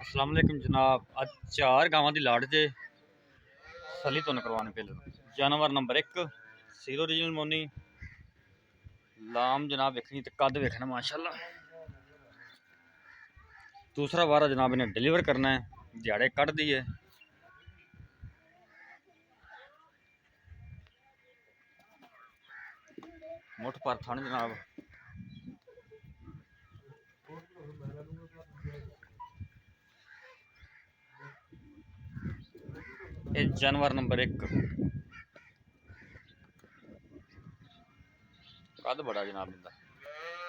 अस्सलाम वालेकुम जनाब। आज 4 गावां दी लाड़ जे सली तुहानूं करवाने पे जानवर नंबर 1 सीरो रीजनल मोनी लाम जनाब वेखनी ते कद वेखना माशाल्लाह। दूसरा वारा जनाब इन्हें डिलीवर करना है, दिहाड़े कट दी है। मुठ पर थन जनाब। ये जानवर नंबर 1 कद बड़ा जनाब इनका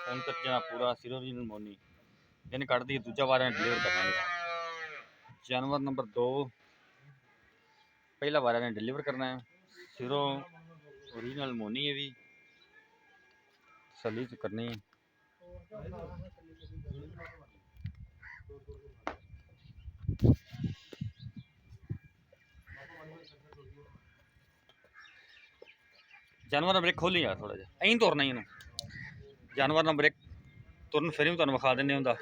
खून तक जनाब पूरा सीरो रीजनल मोनी दिन कट दी। दूजा वार डिलीवर करना है। जानवर नंबर 2 पहला वार ने डिलीवर करना है, सीरो ओरिजिनल मोनी है भी सली च करनी है। जानवर नंबर 1 खोली यार थोड़ा जिहा अं तुरना ही जानवर नंबर 1 तुरन फिर भी तुहानूं विखा दिंदे हुंदा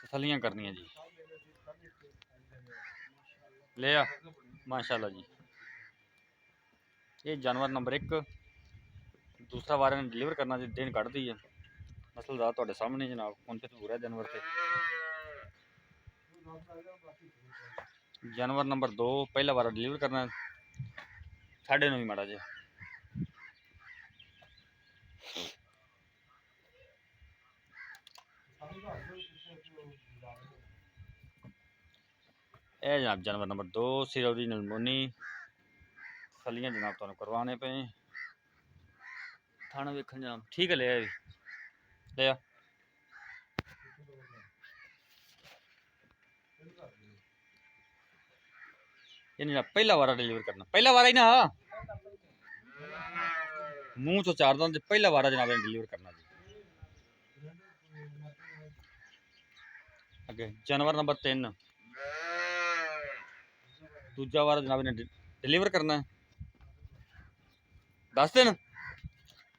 तसल्लियां करनियां जी। ले आ माशाल्लाह जी। ये जानवर नंबर 1 दूसरा वार ने डिलीवर करना जी, दिन कट दी है। नस्लदार तुहाडे सामने जनाब खून पे पूरा जानवर से। जानवर नंबर 2 पहला वार डिलीवर करना है, 9.5 माड़ा जी। ए जनाब जानवर नंबर 2 सीरो ओरिजिनल मोनी सलियां जनाब तुहानूं करवाने पे थाना वेखन जनाब ठीक है। ले आ ले आ ये पहला वारा डिलीवर करना, पहला वारा ही ना मुंह तो चार दां पहला वारा जनाब डिलीवर करना जी। अगे जानवर नंबर 3 दूजा वारा जनाब ने डिलीवर करना है, 10 दिन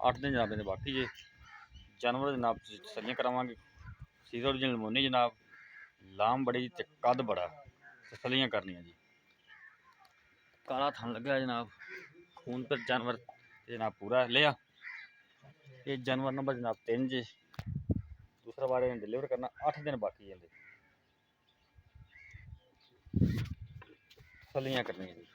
8 दिन जनाब बाकी जे। जानवर जनाब सलियां करावांगे, सीरो ओरिजिनल मोनी जनाब, लाम बड़ी ते कद बड़ा, तसलियां करनियां जी। काला थन लगा जनाब, खून पर जानवर जनाब पूरा ले आ। ये जानवर नंबर जनाब 3 जे, दूसरा बार डिलीवर करना, 8 दिन बाकी है। तसलियां करनियां जी।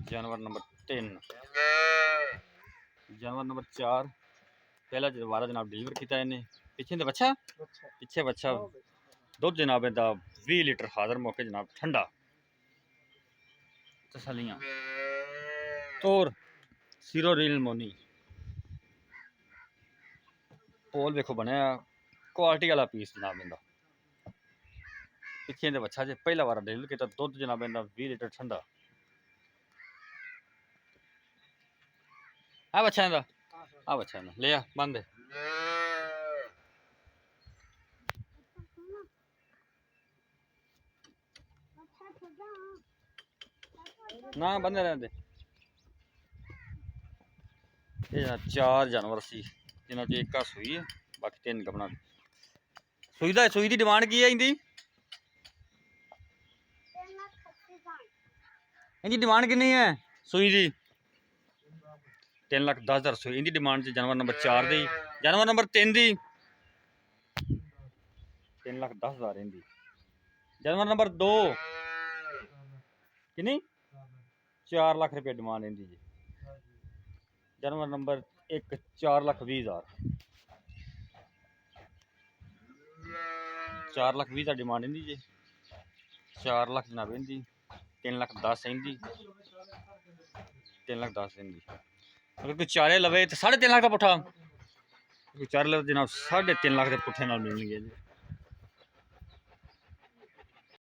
जानवर नंबर 3 जानवर नंबर 4 पहला वारा जनाब डिलीवर किया इन्हें, पिछे बच्चा पिछे बच्चा दुध जनाब इनका 20 लीटर हाजर मौके जनाब ठंडा। तसलियां तोर सीरो रील मोनी पोल देखो बनया क्वालिटी वाला पीस जनाब इनका। पिछे बच्चा जो पहला वारा डिलीवर किया दुध जनाब इनका 20 लीटर ठंडा। आ बच्चा इनका आ बच्चा इनका ले आ बंद ना बंदे रहते। ये 4 जानवर सी जिन्हों एक सुई है, बाकी 3 गबना। सुई की डिमांड की है इनकी? इनकी डिमांड कितनी है सुई की? 3,10,000 सुई इनकी डिमांड से। जानवर नंबर 4 दी, जानवर नंबर 3 दी 3,10,000 इनकी। जानवर नंबर 2 कितनी 4 लाख रुपये डिमांड इनकी जी। जानवर नंबर 1 4,20,000 4,20,000 डिमांड इनकी जी। 4 लाख जनाब इनकी, 3,10,000 इनकी, 3,10,000 इनकी। अगर कोई चारे लवे तो 3.5 लाख का पुट्ठा, कोई चारे लवे जनाब 3.5 लाख के पुट्ठे नाल मिलणगे जी।